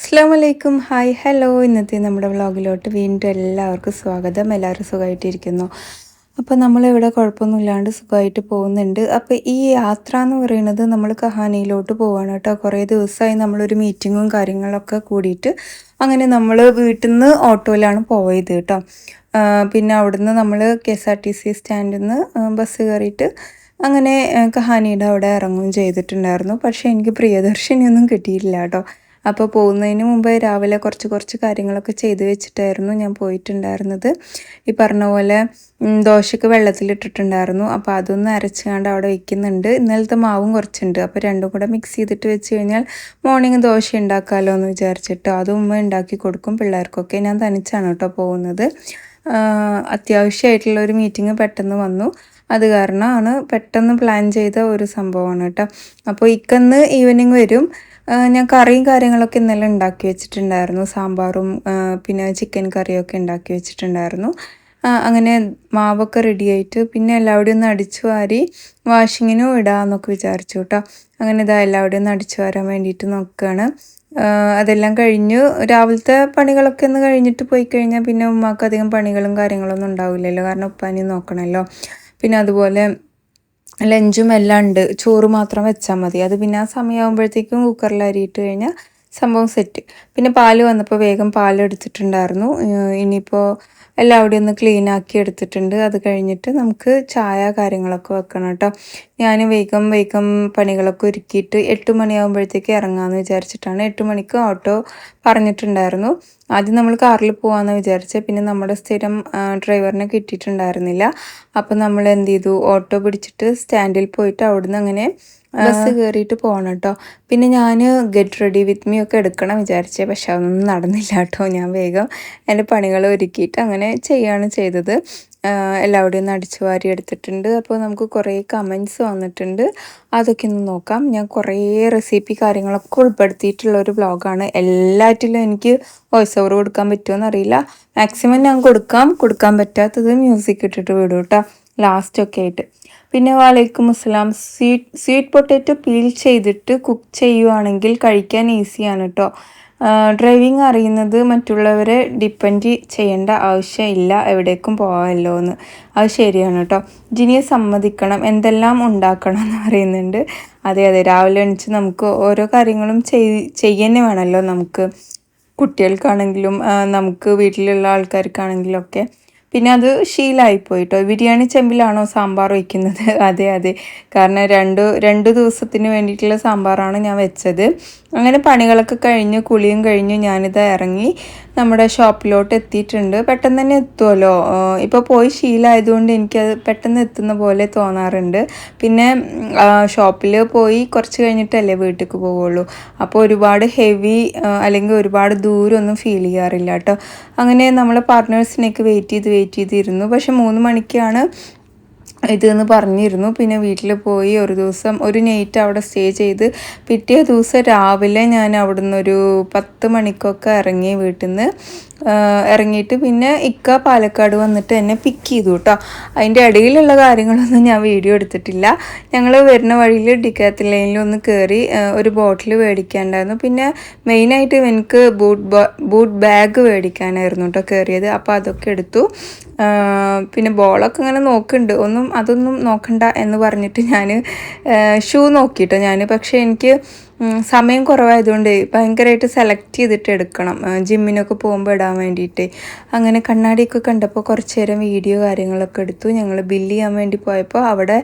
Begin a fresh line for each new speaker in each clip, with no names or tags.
അസ്സലാമലൈക്കും hi hello ഇന്നത്തെ നമ്മുടെ വ്ളോഗിലോട്ട് വീണ്ടും എല്ലാവർക്കും സ്വാഗതം. എല്ലാവരും സുഖമായിട്ടിരിക്കുന്നു. അപ്പോൾ നമ്മളിവിടെ കുഴപ്പമൊന്നുമില്ലാണ്ട് സുഖമായിട്ട് പോകുന്നുണ്ട്. അപ്പോൾ ഈ യാത്ര എന്ന് പറയുന്നത് നമ്മൾ കഹാനിയിലോട്ട് പോവാണ് കേട്ടോ. കുറേ ദിവസമായി നമ്മളൊരു മീറ്റിങ്ങും കാര്യങ്ങളൊക്കെ കൂടിയിട്ട് അങ്ങനെ നമ്മൾ വീട്ടിൽ നിന്ന് ഓട്ടോയിലാണ് പോയത് കേട്ടോ. പിന്നെ അവിടുന്ന് നമ്മൾ KSRTC സ്റ്റാൻഡിൽ നിന്ന് ബസ് കയറിയിട്ട് അങ്ങനെ കഹാനിയുടെ അവിടെ ഇറങ്ങുകയും ചെയ്തിട്ടുണ്ടായിരുന്നു. പക്ഷേ എനിക്ക് പ്രിയദർശിനിയൊന്നും കിട്ടിയില്ല കേട്ടോ. അപ്പോൾ പോകുന്നതിന് മുമ്പ് രാവിലെ കുറച്ച് കാര്യങ്ങളൊക്കെ ചെയ്ത് വെച്ചിട്ടായിരുന്നു ഞാൻ പോയിട്ടുണ്ടായിരുന്നത്. ഈ പറഞ്ഞ പോലെ ദോശയ്ക്ക് വെള്ളത്തിലിട്ടിട്ടുണ്ടായിരുന്നു. അപ്പോൾ അതൊന്ന് അരച്ചുകൊണ്ട് അവിടെ വയ്ക്കുന്നുണ്ട്. ഇന്നലത്തെ മാവും കുറച്ചുണ്ട്. അപ്പോൾ രണ്ടും കൂടെ മിക്സ് ചെയ്തിട്ട് വെച്ച് കഴിഞ്ഞാൽ മോർണിംഗ് ദോശ ഉണ്ടാക്കാമല്ലോ എന്ന് വിചാരിച്ചിട്ട് അത് ഉമ്മ ഉണ്ടാക്കി കൊടുക്കും പിള്ളേർക്കൊക്കെ. ഞാൻ തനിച്ചാണ് കേട്ടോ പോകുന്നത്. അത്യാവശ്യമായിട്ടുള്ള ഒരു മീറ്റിംഗ് പെട്ടെന്ന് വന്നു. അത് കാരണമാണ് പെട്ടെന്ന് പ്ലാൻ ചെയ്ത ഒരു സംഭവമാണ് കേട്ടോ. അപ്പോൾ ഇക്കന്ന് ഈവനിങ് വരും. ഞാൻ കറിയും കാര്യങ്ങളൊക്കെ ഇന്നലെ ഉണ്ടാക്കി വെച്ചിട്ടുണ്ടായിരുന്നു. സാമ്പാറും പിന്നെ ചിക്കൻ കറിയൊക്കെ ഉണ്ടാക്കി വെച്ചിട്ടുണ്ടായിരുന്നു. അങ്ങനെ മാവൊക്കെ റെഡിയായിട്ട് പിന്നെ എല്ലാവരുടെയും ഒന്ന് അടിച്ചു വാരി വാഷിങ്ങിനും ഇടാമെന്നൊക്കെ വിചാരിച്ചു കേട്ടോ. അങ്ങനെ ഇതാ എല്ലാവരുടെയും ഒന്ന് അടിച്ചു വാരാൻ വേണ്ടിയിട്ട് നോക്കുകയാണ്. അതെല്ലാം കഴിഞ്ഞു. രാവിലത്തെ പണികളൊക്കെ ഒന്ന് കഴിഞ്ഞിട്ട് പോയി കഴിഞ്ഞാൽ പിന്നെ ഉമ്മാക്ക് അധികം പണികളും കാര്യങ്ങളൊന്നും ഉണ്ടാവില്ലല്ലോ, കാരണം ഉപ്പാനെയും നോക്കണമല്ലോ. പിന്നെ അതുപോലെ ലഞ്ചും എല്ലാം ഉണ്ട്. ചോറ് മാത്രം വെച്ചാൽ മതി. അത് പിന്നെ ആ സമയമാകുമ്പോഴത്തേക്കും കുക്കറിൽ അരിയിട്ട് കഴിഞ്ഞാൽ സംഭവം സെറ്റ്. പിന്നെ പാല് വന്നപ്പോൾ വേഗം പാലെടുത്തിട്ടുണ്ടായിരുന്നു. ഇനിയിപ്പോൾ എല്ലാവിടെയും ഒന്ന് ക്ലീൻ ആക്കി എടുത്തിട്ടുണ്ട്. അത് കഴിഞ്ഞിട്ട് നമുക്ക് ചായ കാര്യങ്ങളൊക്കെ വെക്കണം കേട്ടോ. ഞാൻ വേഗം പണികളൊക്കെ ഒരുക്കിയിട്ട് 8 മണിയാകുമ്പോഴത്തേക്ക് ഇറങ്ങാമെന്ന് വിചാരിച്ചിട്ടാണ്. 8 മണിക്ക് ഓട്ടോ പറഞ്ഞിട്ടുണ്ടായിരുന്നു. ആദ്യം നമ്മൾ കാറിൽ പോകാമെന്ന് വിചാരിച്ചത്. പിന്നെ നമ്മുടെ സ്ഥിരം ഡ്രൈവറിനെ കിട്ടിയിട്ടുണ്ടായിരുന്നില്ല. അപ്പം നമ്മൾ എന്ത് ചെയ്തു, ഓട്ടോ പിടിച്ചിട്ട് സ്റ്റാൻഡിൽ പോയിട്ട് അവിടുന്ന് അങ്ങനെ ബസ് കയറിയിട്ട് പോകണം കേട്ടോ. പിന്നെ ഞാൻ ഗെറ്റ് റെഡി വിത്ത് മീ ഒക്കെ എടുക്കണം വിചാരിച്ചേ, പക്ഷെ അതൊന്നും നടന്നില്ല കേട്ടോ. ഞാൻ വേഗം എൻ്റെ പണികൾ ഒരുക്കിയിട്ട് അങ്ങനെ ചെയ്യുകയാണ് ചെയ്തത്. എല്ലാവരുടെയും ഒന്ന് അടിച്ചു വാരി എടുത്തിട്ടുണ്ട്. അപ്പോൾ നമുക്ക് കുറേ കമൻറ്റ്സ് വന്നിട്ടുണ്ട്, അതൊക്കെ ഒന്ന് നോക്കാം. ഞാൻ കുറേ റെസിപ്പി കാര്യങ്ങളൊക്കെ ഉൾപ്പെടുത്തിയിട്ടുള്ള ഒരു വ്ളോഗാണ്. എല്ലാറ്റിലും എനിക്ക് വോയിസ് ഓവർ കൊടുക്കാൻ പറ്റുമോ അറിയില്ല. മാക്സിമം ഞാൻ കൊടുക്കാൻ പറ്റാത്തത് മ്യൂസിക് ഇട്ടിട്ട് വിടും കേട്ടോ ലാസ്റ്റൊക്കെ ആയിട്ട്. പിന്നെ വലൈക്കും അസ്സലാം. സ്വീറ്റ് പൊട്ടാറ്റോ പീൽ ചെയ്തിട്ട് കുക്ക് ചെയ്യുവാണെങ്കിൽ കഴിക്കാൻ ഈസിയാണ് കേട്ടോ. ഡ്രൈവിംഗ് അറിയുന്നത് മറ്റുള്ളവരെ ഡിപ്പെൻഡ് ചെയ്യേണ്ട ആവശ്യമില്ല, എവിടേക്കും പോകാമല്ലോ എന്ന്. അത് ശരിയാണ് കേട്ടോ. ജിനിയെ സമ്മതിക്കണം, എന്തെല്ലാം ഉണ്ടാക്കണം എന്ന് പറയുന്നുണ്ട്. അതെ രാവിലെ എണീച്ച് നമുക്ക് ഓരോ കാര്യങ്ങളും ചെയ്യുന്നേ വേണമല്ലോ. നമുക്ക് കുട്ടികൾക്കാണെങ്കിലും നമുക്ക് വീട്ടിലുള്ള ആൾക്കാർക്കാണെങ്കിലും ഒക്കെ. പിന്നെ അത് ശീലമായിപ്പോയി കേട്ടോ. ബിരിയാണി ചെമ്പിലാണോ സാമ്പാർ വയ്ക്കുന്നത്? അതെ, കാരണം രണ്ട് ദിവസത്തിന് വേണ്ടിയിട്ടുള്ള സാമ്പാറാണ് ഞാൻ വെച്ചത്. അങ്ങനെ പണികളൊക്കെ കഴിഞ്ഞ് കുളിയും കഴിഞ്ഞ് ഞാനിത് ഇറങ്ങി നമ്മുടെ ഷോപ്പിലോട്ട് എത്തിയിട്ടുണ്ട്. പെട്ടെന്ന് തന്നെ എത്തുമല്ലോ. ഇപ്പോൾ പോയി ശീലമായതുകൊണ്ട് എനിക്കത് പെട്ടെന്ന് എത്തുന്ന പോലെ തോന്നാറുണ്ട്. പിന്നെ ഷോപ്പിൽ പോയി കുറച്ച് കഴിഞ്ഞിട്ടല്ലേ വീട്ടിലേക്ക് പോവുള്ളൂ. അപ്പോൾ ഒരുപാട് ഹെവി അല്ലെങ്കിൽ ഒരുപാട് ദൂരമൊന്നും ഫീൽ ചെയ്യാറില്ല കേട്ടോ. അങ്ങനെ നമ്മളെ പാർട്ട്നേഴ്സിനൊക്കെ വെയിറ്റ് ചെയ്തിരുന്നു. പക്ഷെ 3 മണിക്കാണ് ഇതെന്ന് പറഞ്ഞിരുന്നു. പിന്നെ വീട്ടിൽ പോയി ഒരു നൈറ്റ് അവിടെ സ്റ്റേ ചെയ്ത് പിറ്റേ ദിവസം രാവിലെ ഞാൻ അവിടെ നിന്നൊരു 10 മണിക്കൊക്കെ ഇറങ്ങി വീട്ടിൽ നിന്ന്. ഇറങ്ങിയിട്ട് പിന്നെ ഇക്ക പാലക്കാട് വന്നിട്ട് എന്നെ പിക്ക് ചെയ്തു കേട്ടോ. അതിൻ്റെ ഇടയിലുള്ള കാര്യങ്ങളൊന്നും ഞാൻ വീഡിയോ എടുത്തിട്ടില്ല. ഞങ്ങൾ വരുന്ന വഴിയിൽ ഡിക്കാത്ത് ലൈനിൽ ഒന്ന് കയറി ഒരു ബോട്ടിൽ മേടിക്കാണ്ടായിരുന്നു. പിന്നെ മെയിനായിട്ട് എനിക്ക് ബൂട്ട് ബാഗ് മേടിക്കാനായിരുന്നു കേട്ടോ കയറിയത്. അപ്പോൾ അതൊക്കെ എടുത്തു. പിന്നെ ബോളൊക്കെ ഇങ്ങനെ നോക്കുന്നുണ്ട്. അതൊന്നും നോക്കണ്ട എന്ന് പറഞ്ഞിട്ട് ഞാൻ ഷൂ നോക്കിയിട്ടോ ഞാൻ. പക്ഷേ എനിക്ക് സമയം കുറവായതുകൊണ്ട് ഭയങ്കരമായിട്ട് സെലക്ട് ചെയ്തിട്ട് എടുക്കണം ജിമ്മിനൊക്കെ പോകുമ്പോൾ ഇടാൻ വേണ്ടിയിട്ട്. അങ്ങനെ കണ്ണാടിയൊക്കെ കണ്ടപ്പോൾ കുറച്ച് നേരം വീഡിയോ കാര്യങ്ങളൊക്കെ എടുത്തു. ഞങ്ങൾ ബില്ല് ചെയ്യാൻ വേണ്ടി പോയപ്പോൾ അവിടെ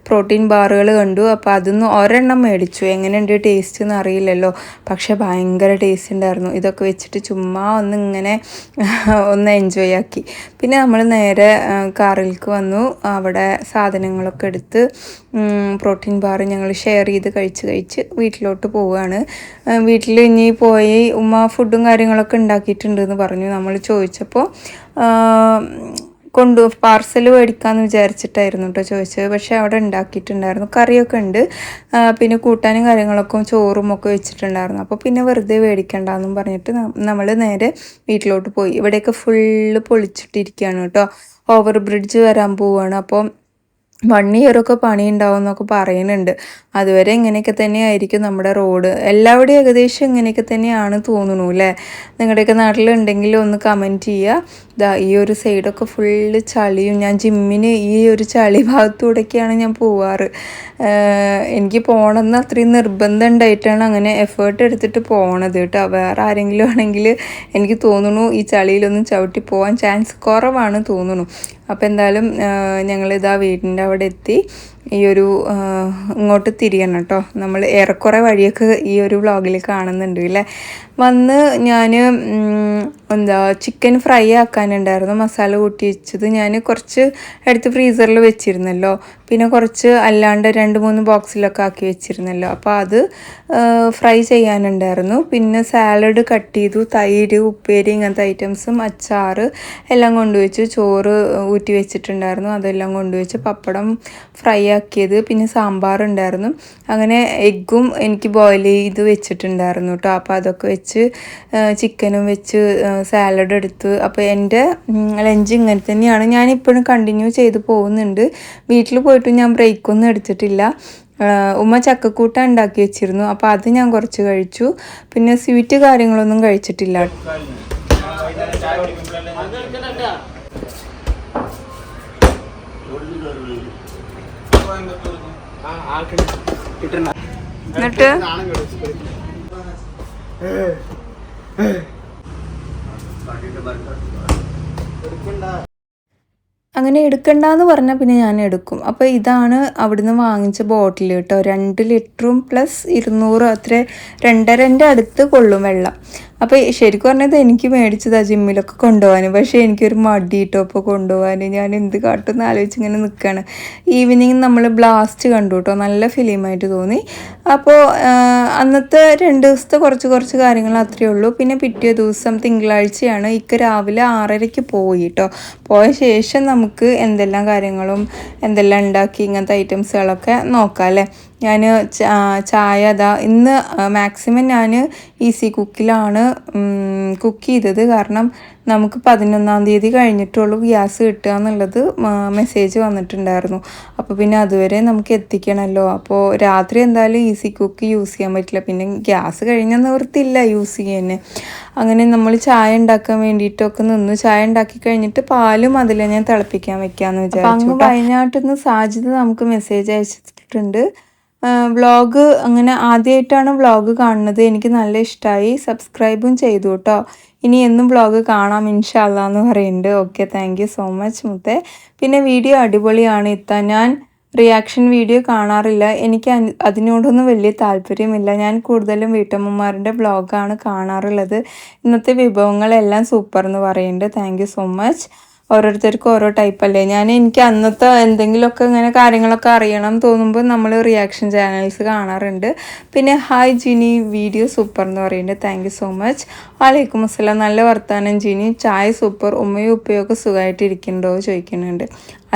പ്രോട്ടീൻ ബാറുകൾ കണ്ടു. അപ്പോൾ അതൊന്ന് ഒരെണ്ണം മേടിച്ചു. എങ്ങനെയുണ്ട് ടേസ്റ്റ് എന്ന് അറിയില്ലല്ലോ, പക്ഷേ ഭയങ്കര ടേസ്റ്റ് ഉണ്ടായിരുന്നു. ഇതൊക്കെ വെച്ചിട്ട് ചുമ്മാ ഒന്ന് എൻജോയ് ആക്കി. പിന്നെ നമ്മൾ നേരെ കാറിലേക്ക് വന്നു. അവിടെ സാധനങ്ങളൊക്കെ എടുത്ത് പ്രോട്ടീൻ ബാർ ഞങ്ങൾ ഷെയർ ചെയ്ത് കഴിച്ച് വീട്ടിലോട്ട് പോവുകയാണ്. വീട്ടിൽ ഇനി പോയി ഉമ്മ ഫുഡും കാര്യങ്ങളൊക്കെ ഉണ്ടാക്കിയിട്ടുണ്ടെന്ന് പറഞ്ഞു. നമ്മൾ ചോദിച്ചപ്പോൾ പാർസൽ മേടിക്കാമെന്ന് വിചാരിച്ചിട്ടായിരുന്നു കേട്ടോ ചോദിച്ചത്. പക്ഷേ അവിടെ ഉണ്ടാക്കിയിട്ടുണ്ടായിരുന്നു, കറിയൊക്കെ ഉണ്ട്. പിന്നെ കൂട്ടാനും കാര്യങ്ങളൊക്കെ ചോറും ഒക്കെ വെച്ചിട്ടുണ്ടായിരുന്നു. അപ്പോൾ പിന്നെ വെറുതെ മേടിക്കണ്ടെന്നും പറഞ്ഞിട്ട് നമ്മൾ നേരെ വീട്ടിലോട്ട് പോയി. ഇവിടെയൊക്കെ ഫുള്ള് പൊളിച്ചിട്ടിരിക്കുകയാണ് കേട്ടോ. ഓവർ ബ്രിഡ്ജ് വരാൻ പോവുകയാണ്. അപ്പോൾ 1 ഇയറൊക്കെ പണി ഉണ്ടാവും എന്നൊക്കെ പറയുന്നുണ്ട്. അതുവരെ ഇങ്ങനെയൊക്കെ തന്നെയായിരിക്കും നമ്മുടെ റോഡ്. എല്ലാവിടെയും ഏകദേശം ഇങ്ങനെയൊക്കെ തന്നെയാണ് തോന്നുന്നു അല്ലേ? നിങ്ങളുടെയൊക്കെ നാട്ടിലുണ്ടെങ്കിൽ ഒന്ന് കമൻറ്റ് ചെയ്യുക. ദാ ഈ ഒരു സൈഡൊക്കെ ഫുള്ള് ചളിയും. ഞാൻ ജിമ്മിന് ഈ ഒരു ചളി ഭാഗത്തൂടെയൊക്കെയാണ് ഞാൻ പോവാറ്. എനിക്ക് പോകണമെന്ന് അത്രയും നിർബന്ധം ഉണ്ടായിട്ടാണ് അങ്ങനെ എഫേർട്ട് എടുത്തിട്ട് പോണത് കേട്ടോ. വേറെ ആരെങ്കിലും ആണെങ്കിൽ എനിക്ക് തോന്നുന്നു ഈ ചളിയിലൊന്നും ചവിട്ടി പോകാൻ ചാൻസ് കുറവാണ് തോന്നുന്നു. അപ്പോൾ എന്തായാലും ഞങ്ങളിതാ വീടിൻ്റെ അവിടെ എത്തി. ഈ ഒരു ഇങ്ങോട്ട് തിരിയണം കേട്ടോ. നമ്മൾ ഏറെക്കുറെ വഴിയൊക്കെ ഈ ഒരു വ്ളോഗിൽ കാണുന്നുണ്ട് അല്ലേ. വന്ന് ഞാൻ ചിക്കൻ ഫ്രൈ ആക്കാനുണ്ടായിരുന്നു. മസാല കൂട്ടി വെച്ചത് ഞാൻ കുറച്ച് എടുത്ത് ഫ്രീസറിൽ വെച്ചിരുന്നല്ലോ. പിന്നെ കുറച്ച് അല്ലാണ്ട് 2-3 ബോക്സിലൊക്കെ ആക്കി വെച്ചിരുന്നല്ലോ. അപ്പോൾ അത് ഫ്രൈ ചെയ്യാനുണ്ടായിരുന്നു. പിന്നെ സാലഡ് കട്ട് ചെയ്തു, തൈര്, ഉപ്പേരി, ഇങ്ങനത്തെ ഐറ്റംസും അച്ചാർ എല്ലാം കൊണ്ടുവച്ചു. ചോറ് ഊറ്റി വെച്ചിട്ടുണ്ടായിരുന്നു, അതെല്ലാം കൊണ്ടുവച്ച്. പപ്പടം ഫ്രൈ ആക്കിയത്, പിന്നെ സാമ്പാർ ഉണ്ടായിരുന്നു. അങ്ങനെ എഗ്ഗും എനിക്ക് ബോയിൽ ചെയ്ത് വെച്ചിട്ടുണ്ടായിരുന്നു കേട്ടോ. അപ്പോൾ അതൊക്കെ വെച്ച് ചിക്കനും വെച്ച് സാലഡ് എടുത്ത്. അപ്പോൾ എൻ്റെ ലഞ്ച് ഇങ്ങനെ തന്നെയാണ്. ഞാനിപ്പോഴും കണ്ടിന്യൂ ചെയ്ത് പോകുന്നുണ്ട്. വീട്ടിൽ പോയിട്ടും ഞാൻ ബ്രേക്കൊന്നും എടുത്തിട്ടില്ല. ഉമ്മ ചക്കക്കൂട്ട ഉണ്ടാക്കി വെച്ചിരുന്നു, അപ്പോൾ അത് ഞാൻ കുറച്ച് കഴിച്ചു. പിന്നെ സ്വീറ്റ് കാര്യങ്ങളൊന്നും കഴിച്ചിട്ടില്ല. എന്നിട്ട് അങ്ങനെ എടുക്കണ്ടെന്ന് പറഞ്ഞാൽ പിന്നെ ഞാൻ എടുക്കും. അപ്പോൾ ഇതാണ് അവിടുന്ന് വാങ്ങിച്ച ബോട്ടിൽ കേട്ടോ. 2 ലിറ്ററും പ്ലസ് 200 അത്ര 2.5 അടുത്ത് കൊള്ളും വെള്ളം. അപ്പോൾ ശരിക്കും പറഞ്ഞത് എനിക്ക് മേടിച്ചതാണ് ജിമ്മിലൊക്കെ കൊണ്ടുപോകാൻ. പക്ഷേ എനിക്കൊരു മടി കേട്ടോ ഇപ്പോൾ കൊണ്ടുപോകാൻ. ഞാൻ എന്ത് കാട്ടുമെന്ന് ആലോചിച്ച് ഇങ്ങനെ നിൽക്കുകയാണ്. ഈവനിങ് നമ്മൾ ബ്ലാസ്റ്റ് കണ്ടു കേട്ടോ. നല്ല ഫിലിമായിട്ട് തോന്നി. അപ്പോൾ അന്നത്തെ 2 ദിവസത്തെ കുറച്ച് കാര്യങ്ങൾ അത്രയേ ഉള്ളൂ. പിന്നെ പിറ്റേ ദിവസം തിങ്കളാഴ്ചയാണ്. രാവിലെ 6:30 പോയി കേട്ടോ. പോയ ശേഷം നമുക്ക് എന്തെല്ലാം കാര്യങ്ങളും എന്തെല്ലാം ഉണ്ടാക്കി ഇങ്ങനത്തെ ഐറ്റംസുകളൊക്കെ നോക്കാം അല്ലേ. ഞാൻ ചായ ഇന്ന് മാക്സിമം ഞാൻ ഈസി കുക്കിലാണ് കുക്ക് ചെയ്തത്. കാരണം നമുക്ക് 11-ാം തീയതി കഴിഞ്ഞിട്ടുള്ളൂ ഗ്യാസ് കിട്ടുക എന്നുള്ളത് മെസ്സേജ് വന്നിട്ടുണ്ടായിരുന്നു. അപ്പോൾ പിന്നെ അതുവരെ നമുക്ക് എത്തിക്കണമല്ലോ. അപ്പോൾ രാത്രി എന്തായാലും ഈസി കുക്ക് യൂസ് ചെയ്യാൻ പറ്റില്ല. പിന്നെ ഗ്യാസ് കഴിഞ്ഞാൽ നിവൃത്തിയില്ല യൂസ് ചെയ്യാൻ. അങ്ങനെ നമ്മൾ ചായ ഉണ്ടാക്കാൻ വേണ്ടിയിട്ടൊക്കെ നിന്നു. ചായ ഉണ്ടാക്കി കഴിഞ്ഞിട്ട് പാലും അതിൽ ഞാൻ തിളപ്പിക്കാൻ വെക്കാമെന്ന് വിചാരിച്ചു. അങ്ങ് വയനാട്ടിൽ നിന്ന് സാജിദ് നമുക്ക് മെസ്സേജ് അയച്ചിട്ടുണ്ട്. വ്ളോഗ് അങ്ങനെ ആദ്യമായിട്ടാണ് വ്ളോഗ് കാണുന്നത്. എനിക്ക് നല്ല ഇഷ്ടമായി. സബ്സ്ക്രൈബും ചെയ്തു കേട്ടോ. ഇനി എന്നും വ്ളോഗ് കാണാം ഇൻഷാ അല്ലാ എന്ന് പറയുന്നുണ്ട്. Okay, thank you so much മുത്തേ. പിന്നെ വീഡിയോ അടിപൊളിയാണ്. ഞാൻ റിയാക്ഷൻ വീഡിയോ കാണാറില്ല. എനിക്ക് അതിനോടൊന്നും വലിയ താല്പര്യമില്ല. ഞാൻ കൂടുതലും വീട്ടമ്മമാരുടെ വ്ളോഗാണ് കാണാറുള്ളത്. ഇന്നത്തെ വിഭവങ്ങളെല്ലാം സൂപ്പർ എന്ന് പറയുന്നുണ്ട്. Thank you so much. ഓരോരുത്തർക്കും ഓരോ ടൈപ്പല്ലേ. എനിക്ക് അന്നത്തെ എന്തെങ്കിലുമൊക്കെ ഇങ്ങനെ കാര്യങ്ങളൊക്കെ അറിയണം തോന്നുമ്പോൾ നമ്മൾ റിയാക്ഷൻ ചാനൽസ് കാണാറുണ്ട്. പിന്നെ ഹായ് ജിനി, വീഡിയോ സൂപ്പർ എന്ന് പറയുന്നുണ്ട്. Thank you so much. വലൈക്കും അസ്സലാം. നല്ല വർത്താനം ജിനി. ചായ സൂപ്പർ. ഉമ്മയും ഉപ്പയൊക്കെ സുഖമായിട്ടിരിക്കുന്നുണ്ടോ ചോദിക്കുന്നുണ്ട്.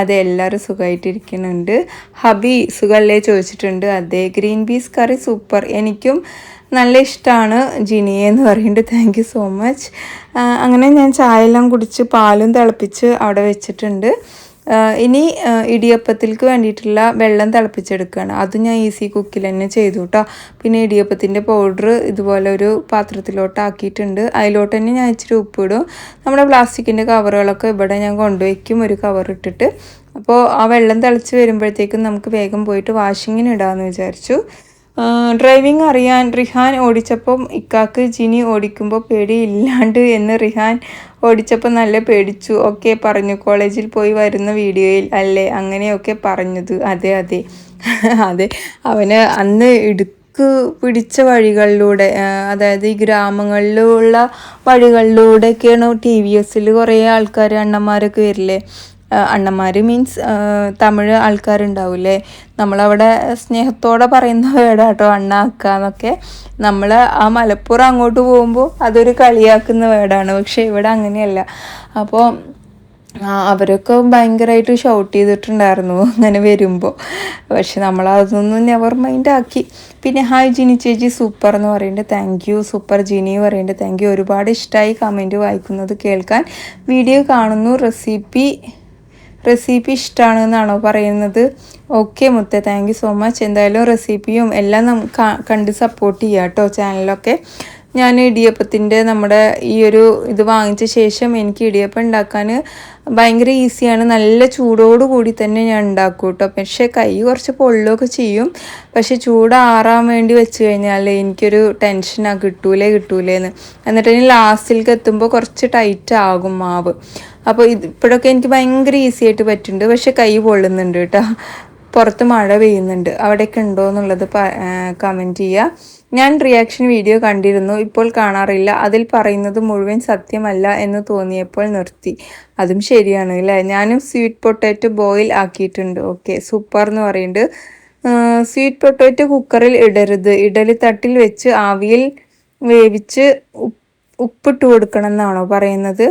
അതെ, എല്ലാവരും സുഖമായിട്ടിരിക്കുന്നുണ്ട്. ഹബി സുഖമല്ലേ ചോദിച്ചിട്ടുണ്ട്. അതെ. ഗ്രീൻ പീസ് കറി സൂപ്പർ. എനിക്കും നല്ല ഇഷ്ടമാണ് ജിനിയെ എന്ന് പറയുന്നുണ്ട്. Thank you so much. അങ്ങനെ ഞാൻ ചായ എല്ലാം കുടിച്ച് പാലും തിളപ്പിച്ച് അവിടെ വെച്ചിട്ടുണ്ട്. ഇനി ഇടിയപ്പത്തിലേക്ക് വേണ്ടിയിട്ടുള്ള വെള്ളം തിളപ്പിച്ചെടുക്കുകയാണ്. അത് ഞാൻ ഈസി കുക്കിൽ തന്നെ ചെയ്തു കേട്ടോ. പിന്നെ ഇടിയപ്പത്തിൻ്റെ പൗഡർ ഇതുപോലെ ഒരു പാത്രത്തിലോട്ട് ആക്കിയിട്ടുണ്ട്. അതിലോട്ട് തന്നെ ഞാൻ ഇച്ചിരി ഉപ്പിടും. നമ്മുടെ പ്ലാസ്റ്റിക്കിൻ്റെ കവറുകളൊക്കെ ഇവിടെ ഞാൻ കൊണ്ടുവയ്ക്കും ഒരു കവർ ഇട്ടിട്ട്. അപ്പോൾ ആ വെള്ളം തിളച്ച് വരുമ്പോഴത്തേക്കും നമുക്ക് വേഗം പോയിട്ട് വാഷിങ്ങിന് ഇടാമെന്ന് വിചാരിച്ചു. ഡ്രൈവിംഗ് അറിയാൻ റിഹാൻ ഓടിച്ചപ്പം ഇക്കാക്ക് ജിനി ഓടിക്കുമ്പോൾ പേടിയില്ലാണ്ട് എന്ന് റിഹാൻ ഓടിച്ചപ്പോൾ നല്ല പേടിച്ചു ഒക്കെ പറഞ്ഞു. കോളേജിൽ പോയി വരുന്ന വീഡിയോയിൽ അല്ലേ അങ്ങനെയൊക്കെ പറഞ്ഞത്? അതെ അതെ അതെ. അവന് അന്ന് പിടിച്ച വഴികളിലൂടെ, അതായത് ഈ ഗ്രാമങ്ങളിലുള്ള വഴികളിലൂടെയൊക്കെയാണ് TVSൽ കുറേ ആൾക്കാർ അണ്ണന്മാരൊക്കെ വരില്ലേ. അണ്ണന്മാർ മീൻസ് തമിഴ് ആൾക്കാരുണ്ടാവില്ലേ. നമ്മളവിടെ സ്നേഹത്തോടെ പറയുന്ന വേർഡാട്ടോ അണ്ണ അക്ക എന്നൊക്കെ. നമ്മൾ ആ മലപ്പുറം അങ്ങോട്ട് പോകുമ്പോൾ അതൊരു കളിയാക്കുന്ന വേർഡാണ്. പക്ഷേ ഇവിടെ അങ്ങനെയല്ല. അപ്പോൾ അവരൊക്കെ ഭയങ്കരമായിട്ട് ഷൗട്ട് ചെയ്തിട്ടുണ്ടായിരുന്നു അങ്ങനെ വരുമ്പോൾ. പക്ഷെ നമ്മളതൊന്നും നെവർ മൈൻഡ് ആക്കി. പിന്നെ ഹായ് ജിനി ചേച്ചി സൂപ്പർ എന്ന് പറയുന്നുണ്ട്. Thank you. സൂപ്പർ ജിനി പറയുന്നുണ്ട്. Thank you. ഒരുപാട് ഇഷ്ടമായി കമൻറ്റ് വായിക്കുന്നത് കേൾക്കാൻ. വീഡിയോ കാണുന്നു. റെസിപ്പി ഇഷ്ടമാണ് എന്നാണോ പറയുന്നത്? ഓക്കെ മുത്തേ, താങ്ക് യു സോ മച്ച്. എന്തായാലും റെസിപ്പിയും എല്ലാം കണ്ട് സപ്പോർട്ട് ചെയ്യാം കേട്ടോ ചാനലൊക്കെ. ഞാൻ ഇടിയപ്പത്തിൻ്റെ നമ്മുടെ ഈ ഒരു ഇത് വാങ്ങിച്ച ശേഷം എനിക്ക് ഇടിയപ്പം ഉണ്ടാക്കാൻ ഭയങ്കര ഈസിയാണ്. നല്ല ചൂടോട് കൂടി തന്നെ ഞാൻ ഉണ്ടാക്കും കേട്ടോ. പക്ഷേ കൈ കുറച്ച് പൊള്ളുകയൊക്കെ ചെയ്യും. പക്ഷെ ചൂടാറാൻ വേണ്ടി വെച്ച് കഴിഞ്ഞാൽ എനിക്കൊരു ടെൻഷനാണ്, കിട്ടൂലേന്ന്. എന്നിട്ട് ഇനി ലാസ്റ്റിലേക്ക് എത്തുമ്പോൾ കുറച്ച് ടൈറ്റ് ആകും മാവ്. അപ്പോൾ ഇപ്പോഴൊക്കെ എനിക്ക് ഭയങ്കര ഈസി ആയിട്ട് പറ്റുന്നുണ്ട്. പക്ഷെ കൈ പൊള്ളുന്നുണ്ട് കേട്ടോ. പുറത്ത് മഴ പെയ്യുന്നുണ്ട്. അവിടെയൊക്കെ ഉണ്ടോ എന്നുള്ളത് കമൻറ്റ് ചെയ്യുക. ഞാൻ റിയാക്ഷൻ വീഡിയോ കണ്ടിരുന്നു, ഇപ്പോൾ കാണാറില്ല. അതിൽ പറയുന്നത് മുഴുവൻ സത്യമല്ല എന്ന് തോന്നിയപ്പോൾ നിർത്തി. അതും ശരിയാണ് അല്ലേ. ഞാനും സ്വീറ്റ് പൊട്ടാറ്റോ ബോയിൽ ആക്കിയിട്ടുണ്ട്. ഓക്കെ, സൂപ്പർ എന്ന് പറയുന്നുണ്ട്. സ്വീറ്റ് പൊട്ടാറ്റോ കുക്കറിൽ ഇടരുത്, ഇഡലി തട്ടിൽ വെച്ച് ആവിയിൽ വേവിച്ച് ഉപ്പിട്ട് കൊടുക്കണം എന്നാണോ പറയുന്നത്?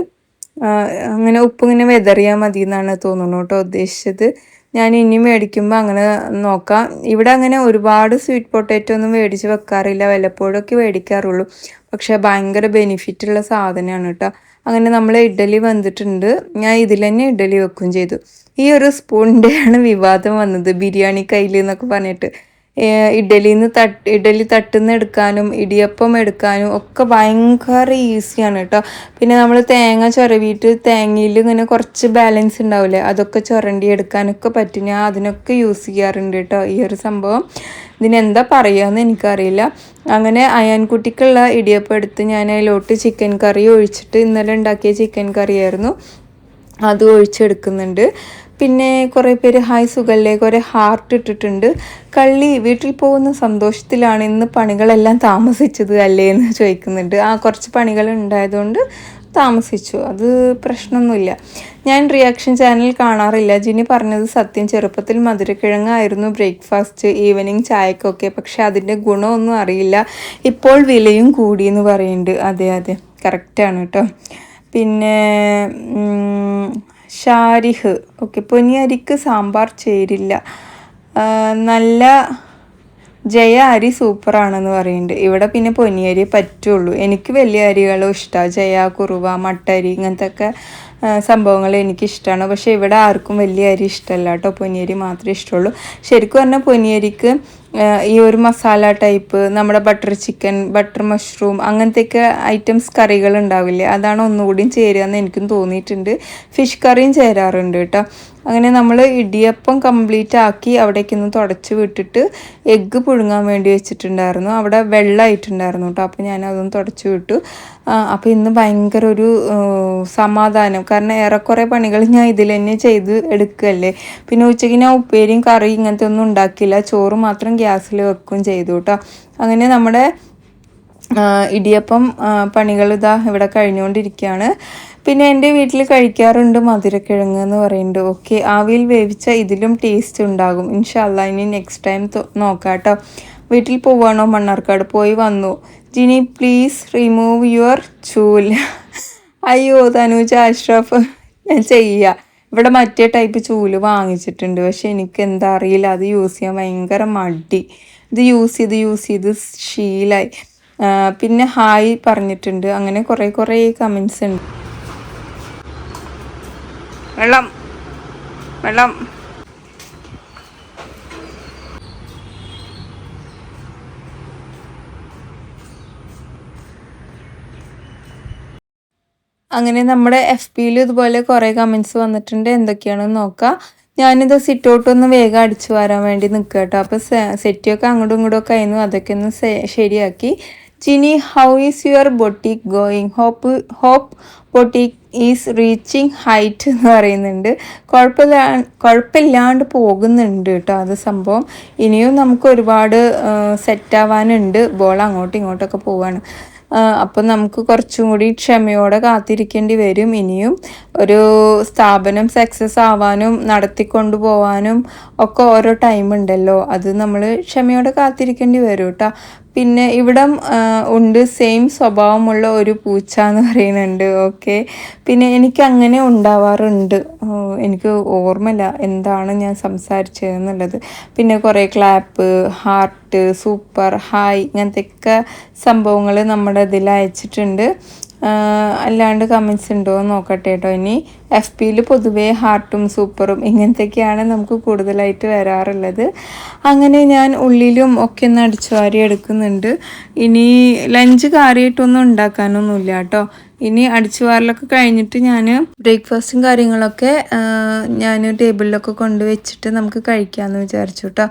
അങ്ങനെ ഉപ്പിങ്ങനെ വെതറിയാൽ മതി എന്നാണ് തോന്നുന്നു കേട്ടോ ഉദ്ദേശിച്ചത്. ഞാൻ ഇനി മേടിക്കുമ്പോൾ അങ്ങനെ നോക്കാം. ഇവിടെ അങ്ങനെ ഒരുപാട് സ്വീറ്റ് പൊട്ടാറ്റോ ഒന്നും മേടിച്ച് വെക്കാറില്ല, വല്ലപ്പോഴൊക്കെ മേടിക്കാറുള്ളൂ. പക്ഷേ ഭയങ്കര ബെനിഫിറ്റുള്ള സാധനമാണ് കേട്ടോ. അങ്ങനെ നമ്മൾ ഇഡ്ഡലി വന്നിട്ടുണ്ട്. ഞാൻ ഇതിൽ തന്നെ ഇഡ്ഡലി വെക്കുകയും ചെയ്തു. ഈ ഒരു സ്പൂണിൻ്റെയാണ് വിവാദം വന്നത്, ബിരിയാണി കയ്യിൽ എന്നൊക്കെ പറഞ്ഞിട്ട്. ഇഡലി തട്ടുന്ന എടുക്കാനും ഇടിയപ്പം എടുക്കാനും ഒക്കെ ഭയങ്കര ഈസിയാണ് കേട്ടോ. പിന്നെ നമ്മൾ തേങ്ങ ചുരവിയിട്ട് തേങ്ങയിൽ ഇങ്ങനെ കുറച്ച് ബാലൻസ് ഉണ്ടാവില്ലേ, അതൊക്കെ ചുരണ്ടി എടുക്കാനൊക്കെ പറ്റും. ഞാൻ അതിനൊക്കെ യൂസ് ചെയ്യാറുണ്ട് കേട്ടോ ഈ ഒരു സംഭവം. ഇതിനെന്താ പറയുകയെന്ന് എനിക്കറിയില്ല. അങ്ങനെ അയാൻകുട്ടിക്കുള്ള ഇടിയപ്പം എടുത്ത് ഞാൻ അതിലോട്ട് ചിക്കൻ കറി ഒഴിച്ചിട്ട്, ഇന്നലെ ഉണ്ടാക്കിയ ചിക്കൻ കറിയായിരുന്നു, അത് ഒഴിച്ചെടുക്കുന്നുണ്ട്. പിന്നെ കുറേ പേര് ഹായ് സുഖല്ലേ, കുറേ ഹാർട്ട് ഇട്ടിട്ടുണ്ട്. കള്ളി വീട്ടിൽ പോകുന്ന സന്തോഷത്തിലാണ് ഇന്ന് പണികളെല്ലാം താമസിച്ചത് അല്ലേ എന്ന് ചോദിക്കുന്നുണ്ട്. കുറച്ച് പണികൾ ഉണ്ടായതുകൊണ്ട് താമസിച്ചു, അത് പ്രശ്നമൊന്നുമില്ല. ഞാൻ റിയാക്ഷൻ ചാനൽ കാണാറില്ല. ജിനി പറഞ്ഞത് സത്യം, ചെറുപ്പത്തിൽ മധുരക്കിഴങ്ങായിരുന്നു ബ്രേക്ക്ഫാസ്റ്റ്, ഈവനിങ് ചായക്കൊക്കെ. പക്ഷെ അതിൻ്റെ ഗുണമൊന്നും അറിയില്ല, ഇപ്പോൾ വിലയും കൂടിയെന്ന് പറയുന്നുണ്ട്. അതെ കറക്റ്റാണ് കേട്ടോ. പിന്നെ ഷാരിഹ് ഓക്കെ, പൊന്നിയരിക്ക് സാമ്പാർ ചേരില്ല, നല്ല ജയ അരി സൂപ്പറാണെന്ന് പറയുന്നുണ്ട്. ഇവിടെ പിന്നെ പൊന്നിയരി പറ്റുള്ളൂ, എനിക്ക് വലിയ അരികളും ഇഷ്ടമാണ്. ജയ, കുറുവ, മട്ടരി ഇങ്ങനത്തെ ഒക്കെ സംഭവങ്ങൾ എനിക്കിഷ്ടമാണ്. പക്ഷേ ഇവിടെ ആർക്കും വലിയ അരി ഇഷ്ടമല്ല കേട്ടോ, പൊന്നിയരി മാത്രമേ ഇഷ്ടമുള്ളൂ. ശരിക്കും പറഞ്ഞാൽ പൊന്നിയരിക്ക് ഈ ഒരു മസാല ടൈപ്പ് നമ്മുടെ ബട്ടർ ചിക്കൻ, ബട്ടർ മഷ്റൂം അങ്ങനത്തെയൊക്കെ ഐറ്റംസ് കറികൾ ഉണ്ടാവില്ലേ, അതാണ് ഒന്നുകൂടിയും ചേരുക എന്ന് എനിക്കും തോന്നിയിട്ടുണ്ട്. ഫിഷ് കറിയും ചേരാറുണ്ട് കേട്ടോ. അങ്ങനെ നമ്മൾ ഇടിയപ്പം കംപ്ലീറ്റ് ആക്കി അവിടേക്കൊന്ന് തുടച്ച് വിട്ടിട്ട് എഗ്ഗ് പുഴുങ്ങാൻ വേണ്ടി വെച്ചിട്ടുണ്ടായിരുന്നു. അവിടെ വെള്ളമായിട്ടുണ്ടായിരുന്നു കേട്ടോ, അപ്പോൾ ഞാനതൊന്ന് തുടച്ച് വിട്ടു. അപ്പോൾ ഇന്ന് ഭയങ്കര ഒരു സമാധാനം, കാരണം ഏറെക്കുറെ പണികൾ ഞാൻ ഇതിൽ തന്നെ ചെയ്ത് എടുക്കുകയല്ലേ. പിന്നെ ഉച്ചയ്ക്ക് ഞാൻ ഉപ്പേരിയും കറി ഇങ്ങനത്തെ ഒന്നും ഉണ്ടാക്കില്ല, ചോറ് മാത്രം ഗ്യാസിൽ വെക്കുകയും ചെയ്തു കേട്ടോ. അങ്ങനെ നമ്മുടെ ഇടിയപ്പം പണികൾ ഇതാ ഇവിടെ കഴിഞ്ഞുകൊണ്ടിരിക്കുകയാണ്. പിന്നെ എൻ്റെ വീട്ടിൽ കഴിക്കാറുണ്ട് മധുരക്കിഴങ്ങ് എന്ന് പറയുന്നുണ്ട്. ഓക്കെ, ആവിയിൽ വേവിച്ച ഇതിലും ടേസ്റ്റ് ഉണ്ടാകും ഇൻഷാ അല്ലാ. ഇനി നെക്സ്റ്റ് ടൈം നോക്കാം കേട്ടോ. വീട്ടിൽ പോവാണോ? മണ്ണാർക്കാട് പോയി വന്നു. ജിനി പ്ലീസ് റിമൂവ് യുവർ ചൂൽ. അയ്യോ തനുജ, അഷ്റഫ്, ഞാൻ ചെയ്യുക. ഇവിടെ മറ്റേ ടൈപ്പ് ചൂല് വാങ്ങിച്ചിട്ടുണ്ട്, പക്ഷെ എനിക്ക് എന്താ അറിയില്ല, അത് യൂസ് ചെയ്യാൻ ഭയങ്കര മടി. ഇത് യൂസ് ചെയ്ത് ശീലായി. പിന്നെ ഹായ് പറഞ്ഞിട്ടുണ്ട്. അങ്ങനെ കുറേ കമൻസ് ഉണ്ട്. വെള്ളം അങ്ങനെ നമ്മുടെ FBയിൽ ഇതുപോലെ കുറേ കമൻസ് വന്നിട്ടുണ്ട്. എന്തൊക്കെയാണെന്ന് നോക്കാം. ഞാനിത് സിറ്റൗട്ടൊന്ന് വേഗം അടിച്ചു വരാൻ വേണ്ടി നിൽക്കുക കേട്ടോ. അപ്പോൾ സെറ്റിയൊക്കെ അങ്ങോട്ടും ഇങ്ങോട്ടും ആയിരുന്നു, അതൊക്കെ ഒന്ന് ശരിയാക്കി. Jini, how is your boutique going? Hope boutique is reaching height എന്ന് പറയുന്നുണ്ട്. കുഴപ്പമില്ലാണ്ട് പോകുന്നുണ്ട് കേട്ടോ അത് സംഭവം. ഇനിയും നമുക്ക് ഒരുപാട് സെറ്റാവാനുണ്ട്. ബോൾ അങ്ങോട്ടും ഇങ്ങോട്ടൊക്കെ പോവാണ്. അപ്പം നമുക്ക് കുറച്ചും കൂടി ക്ഷമയോടെ കാത്തിരിക്കേണ്ടി വരും. ഇനിയും ഒരു സ്ഥാപനം സക്സസ് ആവാനും നടത്തിക്കൊണ്ടു പോകാനും ഒക്കെ ഓരോ ടൈം ഉണ്ടല്ലോ, അത് നമ്മൾ ക്ഷമയോടെ കാത്തിരിക്കേണ്ടി വരും കേട്ടോ. പിന്നെ ഇവിടം ഉണ്ട് സെയിം സ്വഭാവമുള്ള ഒരു പൂച്ച എന്ന് പറയുന്നുണ്ട്. ഓക്കെ, പിന്നെ എനിക്ക് അങ്ങനെ ഉണ്ടാവാറുണ്ട്, എനിക്ക് ഓർമ്മയില്ല എന്താണ് ഞാൻ സംസാരിച്ചതെന്നുള്ളത്. പിന്നെ കുറേ ക്ലാപ്പ്, ഹാർട്ട്, സൂപ്പർ, ഹായ് ഇങ്ങനത്തെയൊക്കെ സംഭവങ്ങൾ നമ്മുടെ ഇതിൽ അയച്ചിട്ടുണ്ട്. അല്ലാണ്ട് കമൻസ് ഉണ്ടോ എന്ന് നോക്കട്ടെ കേട്ടോ. ഇനി FBയിൽ പൊതുവേ ഹാർട്ടും സൂപ്പറും ഇങ്ങനത്തെയൊക്കെയാണ് നമുക്ക് കൂടുതലായിട്ട് വരാറുള്ളത്. അങ്ങനെ ഞാൻ ഉള്ളിലും ഒക്കെ ഒന്ന് അടിച്ചു വാരി എടുക്കുന്നുണ്ട്. ഇനി ലഞ്ച് കാര്യമായിട്ടൊന്നും ഉണ്ടാക്കാനൊന്നുമില്ല കേട്ടോ. ഇനി അടിച്ചു വാരലൊക്കെ കഴിഞ്ഞിട്ട് ഞാൻ ബ്രേക്ക്ഫാസ്റ്റും കാര്യങ്ങളൊക്കെ ഞാൻ ടേബിളിലൊക്കെ കൊണ്ടുവച്ചിട്ട് നമുക്ക് കഴിക്കാമെന്ന് വിചാരിച്ചു കേട്ടോ.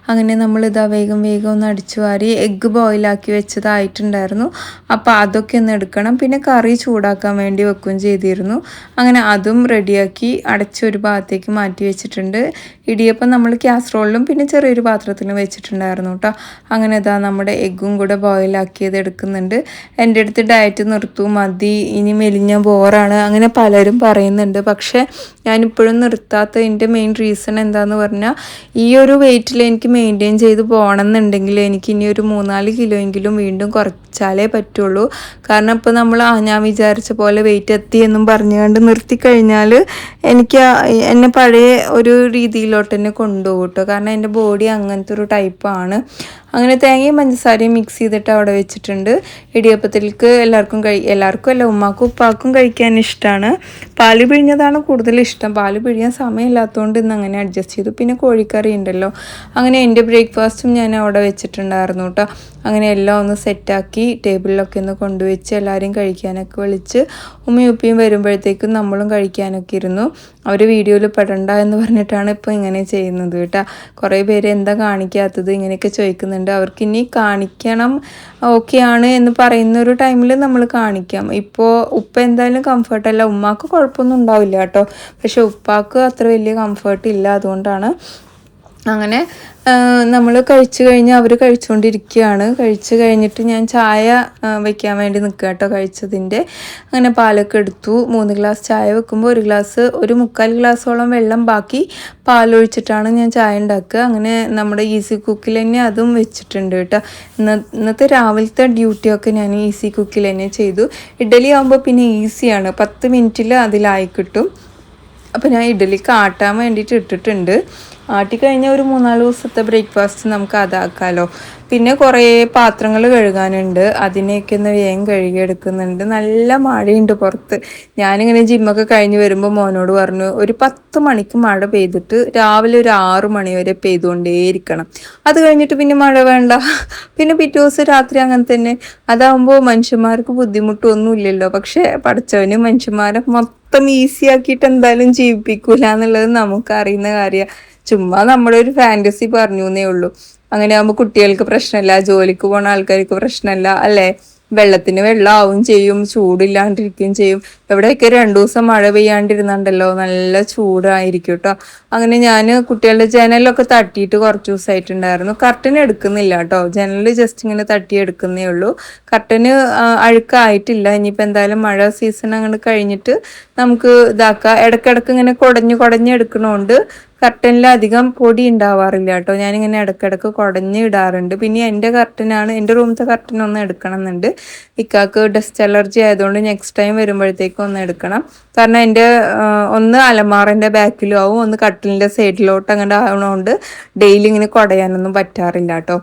അങ്ങനെ നമ്മളിതാ വേഗം ഒന്ന് അടിച്ചു വാരി എഗ്ഗ് ബോയിലാക്കി വെച്ചതായിട്ടുണ്ടായിരുന്നു. അപ്പോൾ അതൊക്കെ ഒന്ന് എടുക്കണം. പിന്നെ കറി ചൂടാക്കാൻ വേണ്ടി വെക്കുകയും ചെയ്തിരുന്നു. അങ്ങനെ അതും റെഡിയാക്കി അടച്ചൊരു ഭാഗത്തേക്ക് മാറ്റി വെച്ചിട്ടുണ്ട്. ഇടിയപ്പം നമ്മൾ കാസറോളിലും പിന്നെ ചെറിയൊരു പാത്രത്തിലും വെച്ചിട്ടുണ്ടായിരുന്നു കേട്ടോ. അങ്ങനെ ഇതാ നമ്മുടെ എഗ്ഗും കൂടെ ബോയിലാക്കിയത് എടുക്കുന്നുണ്ട്. എൻ്റെ അടുത്ത് ഡയറ്റ് നിർത്തും, മതി, ഇനി മെലിഞ്ഞ ബോറാണ് അങ്ങനെ പലരും പറയുന്നുണ്ട്. പക്ഷേ ഞാനിപ്പോഴും നിർത്താത്തതിൻ്റെ മെയിൻ റീസൺ എന്താണെന്ന് പറഞ്ഞാൽ ഈ ഒരു വെയിറ്റിൽ എനിക്ക് മെയിൻറ്റെയിൻ ചെയ്ത് പോകണം എന്നുണ്ടെങ്കിൽ എനിക്ക് ഇനി ഒരു 3-4 കിലോ എങ്കിലും വീണ്ടും കുറച്ചാലേ പറ്റുള്ളൂ. കാരണം ഇപ്പോൾ നമ്മൾ ഞാൻ വിചാരിച്ച പോലെ വെയിറ്റ് എത്തി എന്നും പറഞ്ഞുകൊണ്ട് നിർത്തിക്കഴിഞ്ഞാൽ എനിക്ക് എന്നെ പഴയ ഒരു രീതിയിലോട്ട് തന്നെ കൊണ്ടുപോകും കേട്ടോ. കാരണം എൻ്റെ ബോഡി അങ്ങനത്തെ ഒരു ടൈപ്പാണ്. അങ്ങനെ തേങ്ങയും പഞ്ചസാരയും മിക്സ് ചെയ്തിട്ട് അവിടെ വെച്ചിട്ടുണ്ട്. ഇടിയപ്പത്തിലേക്ക് എല്ലാവർക്കും അല്ല, ഉമ്മാക്കും ഉപ്പാക്കും കഴിക്കാൻ ഇഷ്ടമാണ്. പാല് പിഴിഞ്ഞതാണ് കൂടുതൽ ഇഷ്ടം. പാല് പിഴിയാൻ സമയമില്ലാത്തതുകൊണ്ട് ഇന്ന് അങ്ങനെ അഡ്ജസ്റ്റ് ചെയ്തു. പിന്നെ കോഴിക്കറി ഉണ്ടല്ലോ. അങ്ങനെ എൻ്റെ ബ്രേക്ക്ഫാസ്റ്റും ഞാൻ അവിടെ വെച്ചിട്ടുണ്ടായിരുന്നു കേട്ടോ. അങ്ങനെ എല്ലാം ഒന്ന് സെറ്റാക്കി ടേബിളിലൊക്കെ ഒന്ന് കൊണ്ടുവച്ച് എല്ലാവരെയും കഴിക്കാനൊക്കെ വിളിച്ച് ഉമ്മയും ഉപ്പയും വരുമ്പോഴത്തേക്കും നമ്മളും കഴിക്കാനൊക്കെ ഇരുന്നു. അവർ വീഡിയോയിൽ പെടണ്ട എന്ന് പറഞ്ഞിട്ടാണ് ഇപ്പോൾ ഇങ്ങനെ ചെയ്യുന്നത് കേട്ടോ. കുറേ പേര് എന്താ കാണിക്കാത്തത് ഇങ്ങനെയൊക്കെ ചോദിക്കുന്നുണ്ട്. അവർക്ക് ഇനി കാണിക്കണം ഓക്കെയാണ് എന്ന് പറയുന്ന ഒരു ടൈമിൽ നമ്മൾ കാണിക്കാം. ഇപ്പോൾ ഉപ്പ എന്തായാലും കംഫർട്ടല്ല, ഉമ്മാക്ക് കുഴപ്പമൊന്നും ഉണ്ടാവില്ല കേട്ടോ. പക്ഷെ ഉപ്പാക്ക് അത്ര വലിയ കംഫർട്ട് ഇല്ല. അതുകൊണ്ടാണ് അങ്ങനെ നമ്മൾ കഴിച്ചു കഴിഞ്ഞ് അവർ കഴിച്ചുകൊണ്ടിരിക്കുകയാണ്. കഴിച്ച് കഴിഞ്ഞിട്ട് ഞാൻ ചായ വെക്കാൻ വേണ്ടി നിൽക്കുക കേട്ടോ കഴിച്ചതിൻ്റെ. അങ്ങനെ പാലൊക്കെ എടുത്തു. 3 ഗ്ലാസ് ചായ വെക്കുമ്പോൾ 1 മുക്കാൽ ഗ്ലാസോളം വെള്ളം ബാക്കി പാലൊഴിച്ചിട്ടാണ് ഞാൻ ചായ ഉണ്ടാക്കുക. അങ്ങനെ നമ്മുടെ ഈസി കുക്കിൽ തന്നെ അതും വെച്ചിട്ടുണ്ട് കേട്ടോ. ഇന്നത്തെ രാവിലത്തെ ഡ്യൂട്ടിയൊക്കെ ഞാൻ ഈസി കുക്കിൽ തന്നെ ചെയ്തു. ഇഡ്ഡലി ആകുമ്പോൾ പിന്നെ ഈസിയാണ്, 10 മിനിറ്റിൽ അതിലായി കിട്ടും. അപ്പോൾ ഞാൻ ഇഡ്ഡലിക്ക് ആട്ടാൻ വേണ്ടിയിട്ട് ഇട്ടിട്ടുണ്ട്. ആട്ടിക്കഴിഞ്ഞാൽ ഒരു 3-4 ദിവസത്തെ ബ്രേക്ക്ഫാസ്റ്റ് നമുക്ക് അതാക്കാമല്ലോ. പിന്നെ കുറേ പാത്രങ്ങൾ കഴുകാനുണ്ട്, അതിനെയൊക്കെ ഒന്ന് വേഗം കഴുകിയെടുക്കുന്നുണ്ട്. നല്ല മഴയുണ്ട് പുറത്ത്. ഞാനിങ്ങനെ ജിമ്മൊക്കെ കഴിഞ്ഞ് വരുമ്പോൾ മോനോട് പറഞ്ഞു, ഒരു 10 മണിക്ക് മഴ പെയ്തിട്ട് രാവിലെ ഒരു 6 മണി വരെ പെയ്തുകൊണ്ടേയിരിക്കണം. അത് കഴിഞ്ഞിട്ട് പിന്നെ മഴ വേണ്ട, പിന്നെ പിറ്റേ ദിവസം രാത്രി അങ്ങനെ തന്നെ. അതാകുമ്പോൾ മനുഷ്യന്മാർക്ക് ബുദ്ധിമുട്ടൊന്നുമില്ലല്ലോ. പക്ഷേ പഠിച്ചവന് മനുഷ്യന്മാരെ മൊത്തം ഈസി ആക്കിയിട്ട് എന്തായാലും ജീവിപ്പിക്കൂല എന്നുള്ളത് നമുക്കറിയുന്ന കാര്യമാണ്. ചുമ്മാ നമ്മുടെ ഒരു ഫാൻറ്റസി പറഞ്ഞു എന്നേ ഉള്ളൂ. അങ്ങനെ ആകുമ്പോൾ കുട്ടികൾക്ക് പ്രശ്നമില്ല, ജോലിക്ക് പോണ ആൾക്കാർക്ക് പ്രശ്നമില്ല അല്ലേ. വെള്ളത്തിന് വെള്ളമാവും ചെയ്യും, ചൂടില്ലാണ്ടിരിക്കുകയും ചെയ്യും. എവിടെയൊക്കെ 2 ദിവസം മഴ പെയ്യാണ്ടിരുന്നുണ്ടല്ലോ, നല്ല ചൂടായിരിക്കും കേട്ടോ. അങ്ങനെ ഞാൻ കുട്ടികളുടെ ജനലൊക്കെ തട്ടിയിട്ട് കുറച്ച് ദിവസമായിട്ടുണ്ടായിരുന്നു. കർട്ടൻ എടുക്കുന്നില്ല കേട്ടോ, ജനൽ ജസ്റ്റ് ഇങ്ങനെ തട്ടി എടുക്കുന്നേ ഉള്ളൂ. കർട്ടന് അഴുക്കായിട്ടില്ല. ഇനിയിപ്പോൾ എന്തായാലും മഴ സീസൺ അങ്ങോട്ട് കഴിഞ്ഞിട്ട് നമുക്ക് ഇതാക്കാം. ഇടയ്ക്കിടയ്ക്ക് ഇങ്ങനെ കുടഞ്ഞെടുക്കണോണ്ട് കർട്ടനിൽ അധികം പൊടി ഉണ്ടാവാറില്ല കേട്ടോ. ഞാനിങ്ങനെ ഇടയ്ക്കിടയ്ക്ക് കുടഞ്ഞ് ഇടാറുണ്ട്. പിന്നെ എൻ്റെ കർട്ടനാണ്, എൻ്റെ റൂമത്തെ കർട്ടനൊന്ന് എടുക്കണം എന്നുണ്ട്. ഇക്കാക്ക് ഡസ്റ്റ് അലർജി ആയതുകൊണ്ട് നെക്സ്റ്റ് ടൈം വരുമ്പോഴത്തേക്കും ഒന്ന് എടുക്കണം. കാരണം എൻ്റെ ഒന്ന് അലമാറിൻ്റെ ബാക്കിലും ആവും, ഒന്ന് കട്ടിലിൻ്റെ സൈഡിലോട്ട് അങ്ങനെ ആവണോണ്ട് ഡെയിലി ഇങ്ങനെ കുടയാനൊന്നും പറ്റാറില്ല കേട്ടോ.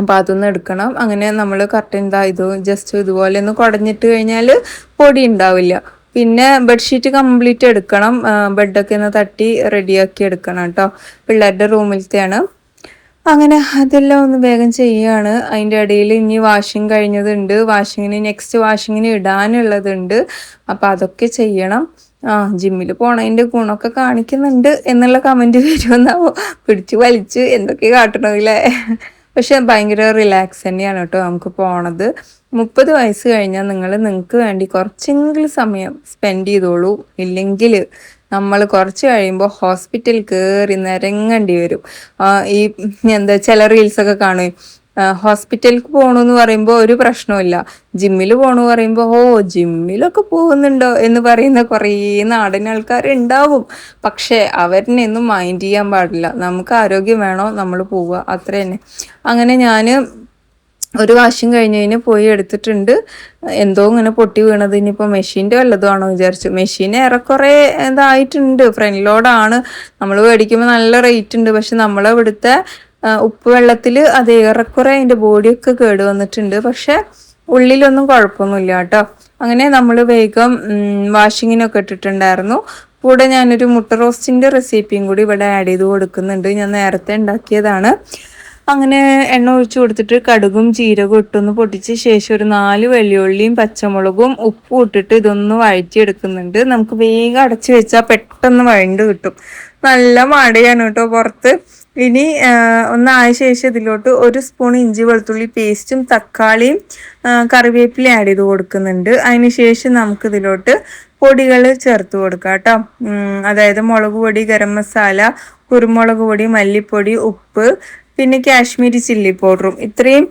അപ്പോൾ അതൊന്നും എടുക്കണം. അങ്ങനെ നമ്മൾ കർട്ടൻ ഇത് ജസ്റ്റ് ഇതുപോലെ ഒന്ന് കുടഞ്ഞിട്ട് കഴിഞ്ഞാൽ പൊടി ഉണ്ടാവില്ല. പിന്നെ ബെഡ്ഷീറ്റ് കംപ്ലീറ്റ് എടുക്കണം. ബെഡൊക്കെ ഒന്ന് തട്ടി റെഡിയാക്കി എടുക്കണം കേട്ടോ. പിള്ളേരുടെ റൂമിലത്തെയാണ്. അങ്ങനെ അതെല്ലാം ഒന്ന് വേഗം ചെയ്യുകയാണ്. അതിൻ്റെ ഇടയിൽ ഇനി വാഷിങ് കഴിഞ്ഞതുണ്ട്, നെക്സ്റ്റ് വാഷിങ്ങിന് ഇടാനുള്ളതുണ്ട്. അപ്പം അതൊക്കെ ചെയ്യണം. ജിമ്മിൽ പോണതിൻ്റെ ഗുണമൊക്കെ കാണിക്കുന്നുണ്ട് എന്നുള്ള കമൻറ്റ് വരുമെന്നാവോ. പിടിച്ച് വലിച്ച് എന്തൊക്കെ കാട്ടണമില്ലേ. പക്ഷെ ഭയങ്കര റിലാക്സ് തന്നെയാണ് കേട്ടോ നമുക്ക് പോണത്. 30 വയസ്സ് കഴിഞ്ഞാൽ നിങ്ങൾക്ക് വേണ്ടി കുറച്ചെങ്കിലും സമയം സ്പെൻഡ് ചെയ്തോളൂ. ഇല്ലെങ്കിൽ നമ്മൾ കുറച്ച് കഴിയുമ്പോൾ ഹോസ്പിറ്റലിൽ കയറി നിരങ്ങേണ്ടി വരും. ഈ ചില റീൽസൊക്കെ കാണും, ഹോസ്പിറ്റലിലേക്ക് പോകണമെന്ന് പറയുമ്പോൾ ഒരു പ്രശ്നമില്ല, ജിമ്മിൽ പോകണമെന്ന് പറയുമ്പോൾ ജിമ്മിലൊക്കെ പോകുന്നുണ്ടോ എന്ന് പറയുന്ന കുറേ നാടൻ ആൾക്കാരുണ്ടാവും. പക്ഷേ അവരിനെയൊന്നും മൈൻഡ് ചെയ്യാൻ പാടില്ല. നമുക്ക് ആരോഗ്യം വേണോ, നമ്മൾ പോവുക, അത്ര തന്നെ. അങ്ങനെ ഞാൻ ഒരു വാഷിങ് കഴിഞ്ഞതിന് പോയി എടുത്തിട്ടുണ്ട്. എന്തോ ഇങ്ങനെ പൊട്ടി വീണത്. ഇനിയിപ്പോൾ മെഷീൻ്റെ വല്ലതുമാണോ വിചാരിച്ചു. മെഷീൻ ഏറെക്കുറെ ഇതായിട്ടുണ്ട്. ഫ്രണ്ട് ലോഡാണ്. നമ്മൾ മേടിക്കുമ്പോൾ നല്ല റേറ്റ് ഉണ്ട്. പക്ഷെ നമ്മളിവിടുത്തെ ഉപ്പ് വെള്ളത്തിൽ അത് ഏറെക്കുറെ അതിൻ്റെ ബോഡിയൊക്കെ കേട് വന്നിട്ടുണ്ട്. പക്ഷെ ഉള്ളിലൊന്നും കുഴപ്പമൊന്നുമില്ല കേട്ടോ. അങ്ങനെ നമ്മൾ വേഗം വാഷിങ്ങിനൊക്കെ ഇട്ടിട്ടുണ്ടായിരുന്നു. കൂടെ ഞാനൊരു മുട്ട റോസ്റ്റിൻ്റെ റെസിപ്പിയും കൂടി ഇവിടെ ആഡ് ചെയ്ത് കൊടുക്കുന്നുണ്ട്. ഞാൻ നേരത്തെ ഉണ്ടാക്കിയതാണ്. അങ്ങനെ എണ്ണ ഒഴിച്ചു കൊടുത്തിട്ട് കടുകും ജീരകവും ഇട്ടൊന്ന് പൊട്ടിച്ച ശേഷം ഒരു 4 വെള്ളിയുള്ളിയും പച്ചമുളകും ഉപ്പും ഇട്ടിട്ട് ഇതൊന്ന് വഴറ്റിയെടുക്കുന്നുണ്ട്. നമുക്ക് വേഗം അടച്ചു വെച്ചാൽ പെട്ടെന്ന് വഴണ്ട് കിട്ടും. നല്ല മഴയാണ് കേട്ടോ പുറത്ത്. ഇനി ഒന്നായ ശേഷം ഇതിലോട്ട് 1 സ്പൂൺ ഇഞ്ചി വെളുത്തുള്ളി പേസ്റ്റും തക്കാളിയും കറിവേപ്പിലയും ആഡ് ചെയ്ത് കൊടുക്കുന്നുണ്ട്. അതിന് ശേഷം നമുക്കിതിലോട്ട് പൊടികൾ ചേർത്ത് കൊടുക്കാം കേട്ടോ. അതായത് മുളക് പൊടി, ഗരം മസാല, കുരുമുളക് പൊടി, മല്ലിപ്പൊടി, ഉപ്പ്, പിന്നെ കാശ്മീരി ചില്ലി പൗഡറും ഇത്രയും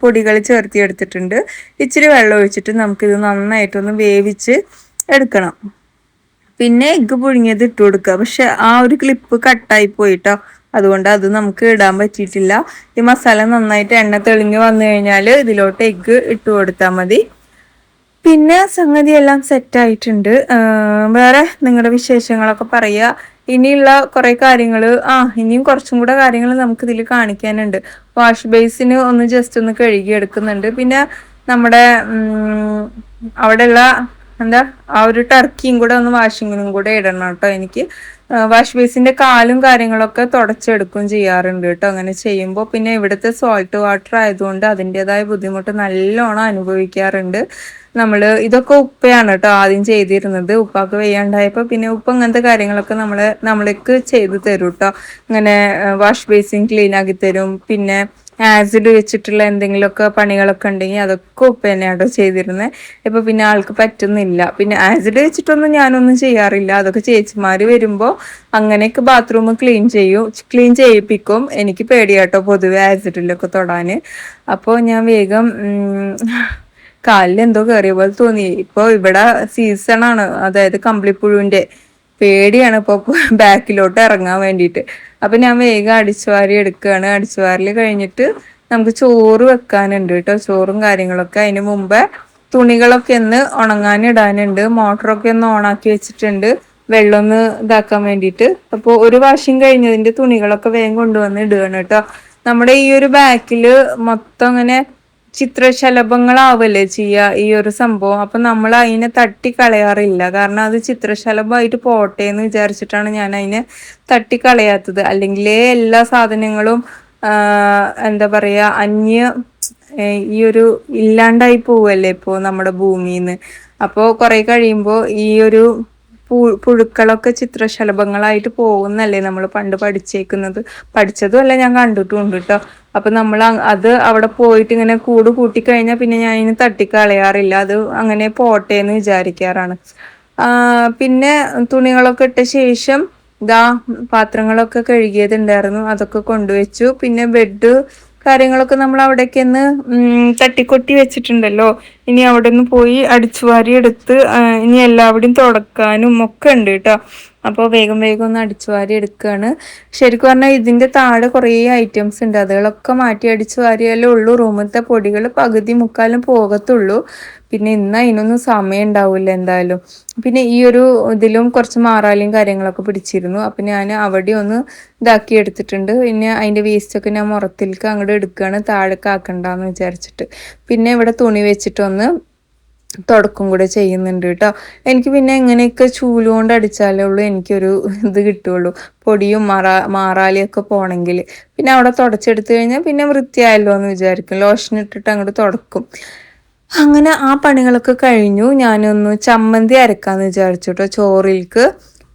പൊടികൾ ചേർത്തിയെടുത്തിട്ടുണ്ട്. ഇച്ചിരി വെള്ളം ഒഴിച്ചിട്ട് നമുക്കിത് നന്നായിട്ടൊന്ന് വേവിച്ച് എടുക്കണം. പിന്നെ എഗ്ഗ് പുഴുങ്ങിയത് ഇട്ട് കൊടുക്കുക. പക്ഷെ ആ ഒരു ക്ലിപ്പ് കട്ടായി പോയിട്ടോ, അതുകൊണ്ട് അത് നമുക്ക് ഇടാൻ പറ്റിയിട്ടില്ല. ഈ മസാല നന്നായിട്ട് എണ്ണ തെളിഞ്ഞ് വന്നു കഴിഞ്ഞാൽ ഇതിലോട്ട് എഗ്ഗ് ഇട്ട് കൊടുത്താൽ മതി. പിന്നെ സംഗതി എല്ലാം സെറ്റായിട്ടുണ്ട്. വേറെ നിങ്ങളുടെ വിശേഷങ്ങളൊക്കെ പറയുക. ഇനിയുള്ള കുറേ കാര്യങ്ങൾ ഇനിയും കുറച്ചും കൂടെ കാര്യങ്ങൾ നമുക്കിതിൽ കാണിക്കാനുണ്ട്. വാഷ് ബേസിന് ഒന്ന് ജസ്റ്റ് ഒന്ന് കഴുകി എടുക്കുന്നുണ്ട്. പിന്നെ നമ്മുടെ അവിടെയുള്ള ആ ഒരു ടർക്കിയും കൂടെ ഒന്ന് വാഷിങ്ങിനും കൂടെ ഇടണം കേട്ടോ. എനിക്ക് വാഷ് ബേസിന്റെ കാലും കാര്യങ്ങളൊക്കെ തുടച്ചെടുക്കും ചെയ്യാറുണ്ട് കേട്ടോ അങ്ങനെ ചെയ്യുമ്പോൾ. പിന്നെ ഇവിടുത്തെ സോൾട്ട് വാട്ടർ ആയതുകൊണ്ട് അതിൻ്റെതായ ബുദ്ധിമുട്ട് നല്ലോണം അനുഭവിക്കാറുണ്ട് നമ്മൾ. ഇതൊക്കെ ഉപ്പയാണ് കേട്ടോ ആദ്യം ചെയ്തിരുന്നത്. ഉപ്പാക്ക് വയ്യാണ്ടായപ്പോൾ പിന്നെ ഉപ്പ അങ്ങനത്തെ കാര്യങ്ങളൊക്കെ നമ്മൾക്ക് ചെയ്തു തരും കേട്ടോ. ഇങ്ങനെ വാഷ് ബേസിൻ ക്ലീൻ ആക്കി തരും. പിന്നെ ആസിഡ് വെച്ചിട്ടുള്ള എന്തെങ്കിലുമൊക്കെ പണികളൊക്കെ ഉണ്ടെങ്കിൽ അതൊക്കെ ഉപ്പ തന്നെയാട്ടോ ചെയ്തിരുന്നത്. ഇപ്പൊ പിന്നെ ആൾക്ക് പറ്റുന്നില്ല. പിന്നെ ആസിഡ് വെച്ചിട്ടൊന്നും ഞാനൊന്നും ചെയ്യാറില്ല. അതൊക്കെ ചേച്ചിമാർ വരുമ്പോൾ അങ്ങനെയൊക്കെ ബാത്റൂം ക്ലീൻ ചെയ്യിപ്പിക്കും. എനിക്ക് പേടിയാട്ടോ പൊതുവെ ആസിഡിലൊക്കെ തൊടാൻ. അപ്പോൾ ഞാൻ വേഗം കാലിൽ എന്തോ കയറിയ പോലെ തോന്നി. ഇപ്പോൾ ഇവിടെ സീസണാണ്, അതായത് കമ്പിളിപ്പുഴുവിൻ്റെ. പേടിയാണ് ഇപ്പോൾ ബാക്കിലോട്ട് ഇറങ്ങാൻ വേണ്ടിയിട്ട്. അപ്പം ഞാൻ വേഗം അടിച്ചുവാരി എടുക്കുകയാണ്. അടിച്ചുവാരൽ കഴിഞ്ഞിട്ട് നമുക്ക് ചോറ് വെക്കാനുണ്ട് കേട്ടോ. ചോറും കാര്യങ്ങളൊക്കെ അതിന് മുമ്പേ തുണികളൊക്കെ ഒന്ന് ഉണങ്ങാനിടാനുണ്ട്. മോട്ടറൊക്കെ ഒന്ന് ഓണാക്കി വെച്ചിട്ടുണ്ട് വെള്ളം ഒന്ന് ഇതാക്കാൻ വേണ്ടിയിട്ട്. അപ്പോൾ ഒരു വാഷിങ് കഴിഞ്ഞതിൻ്റെ തുണികളൊക്കെ വേഗം കൊണ്ടുവന്ന് ഇടുകയാണ് കേട്ടോ. നമ്മുടെ ഈ ഒരു ബാക്കിൽ മൊത്തം അങ്ങനെ ചിത്രശലഭങ്ങളാവല്ലേ ചെയ്യുക ഈ ഒരു സംഭവം. അപ്പം നമ്മൾ അതിനെ തട്ടിക്കളയാറില്ല. കാരണം അത് ചിത്രശലഭമായിട്ട് പോട്ടെ എന്ന് വിചാരിച്ചിട്ടാണ് ഞാൻ അതിനെ തട്ടിക്കളയാത്തത്. അല്ലെങ്കിലേ എല്ലാ സാധനങ്ങളും എന്താ പറയുക ഈ ഒരു ഇല്ലാണ്ടായി പോവല്ലേ ഇപ്പോൾ നമ്മുടെ ഭൂമിയിൽ നിന്ന്. അപ്പോൾ കുറേ കഴിയുമ്പോൾ ഈ ഒരു പുഴുക്കളൊക്കെ ചിത്രശലഭങ്ങളായിട്ട് പോകുന്നല്ലേ നമ്മൾ പണ്ട് പഠിച്ചതും അല്ല, ഞാൻ കണ്ടിട്ടുമുണ്ട് കേട്ടോ. അപ്പൊ നമ്മൾ അത് അവിടെ പോയിട്ട് ഇങ്ങനെ കൂട് കൂട്ടിക്കഴിഞ്ഞാൽ പിന്നെ ഞാൻ അതിന് തട്ടിക്കളയാറില്ല. അത് അങ്ങനെ പോട്ടെ എന്ന് വിചാരിക്കാറാണ്. പിന്നെ തുണികളൊക്കെ ഇട്ട ശേഷം പാത്രങ്ങളൊക്കെ കഴുകിയതുണ്ടായിരുന്നു, അതൊക്കെ കൊണ്ടുവച്ചു. പിന്നെ ബെഡ് കാര്യങ്ങളൊക്കെ നമ്മൾ അവിടേക്ക് ഒന്ന് തട്ടിക്കൊട്ടി വെച്ചിട്ടുണ്ടല്ലോ. ഇനി അവിടെ നിന്ന് പോയി അടിച്ചു വാരി എടുത്ത് ഇനി എല്ലാവിടെയും തുടക്കാനും ഒക്കെ ഉണ്ട് കേട്ടോ. അപ്പോൾ വേഗം ഒന്ന് അടിച്ചു വാരി എടുക്കുകയാണ്. ശരിക്കും പറഞ്ഞാൽ ഇതിൻ്റെ താഴെ കുറേ ഐറ്റംസ് ഉണ്ട്. അതുകളൊക്കെ മാറ്റി അടിച്ചു വാരിയാലേ ഉള്ളൂ റൂമിലത്തെ പൊടികൾ പകുതി മുക്കാലും പോകത്തുള്ളൂ. പിന്നെ ഇന്ന് അതിനൊന്നും സമയം ഉണ്ടാവില്ല എന്തായാലും. പിന്നെ ഈ ഒരു ഇതിലും കുറച്ച് മാറാലിയും കാര്യങ്ങളൊക്കെ പിടിച്ചിരുന്നു. അപ്പം ഞാൻ അവിടെ ഒന്ന് ഇതാക്കി എടുത്തിട്ടുണ്ട്. പിന്നെ അതിൻ്റെ വേസ്റ്റൊക്കെ ഞാൻ മുറത്തിലേക്ക് അങ്ങോട്ട് എടുക്കുകയാണ്, താഴേക്ക് ആക്കണ്ടെന്ന് വിചാരിച്ചിട്ട്. പിന്നെ ഇവിടെ തുണി വെച്ചിട്ടൊന്ന് തുടക്കും കൂടെ ചെയ്യുന്നുണ്ട് കേട്ടോ. എനിക്ക് പിന്നെ എങ്ങനെയൊക്കെ ചൂലുകൊണ്ട് അടിച്ചാലേ ഉള്ളൂ എനിക്കൊരു ഇത് കിട്ടുള്ളൂ, പൊടിയും മാറാലിയൊക്കെ പോകണമെങ്കിൽ. പിന്നെ അവിടെ തുടച്ചെടുത്ത് കഴിഞ്ഞാൽ പിന്നെ വൃത്തിയായല്ലോ എന്ന് വിചാരിക്കും. ലോഷൻ ഇട്ടിട്ട് അങ്ങോട്ട് തുടക്കും. അങ്ങനെ ആ പണികളൊക്കെ കഴിഞ്ഞു. ഞാനൊന്ന് ചമ്മന്തി അരക്കാമെന്ന് വിചാരിച്ചു കേട്ടോ ചോറിലേക്ക്.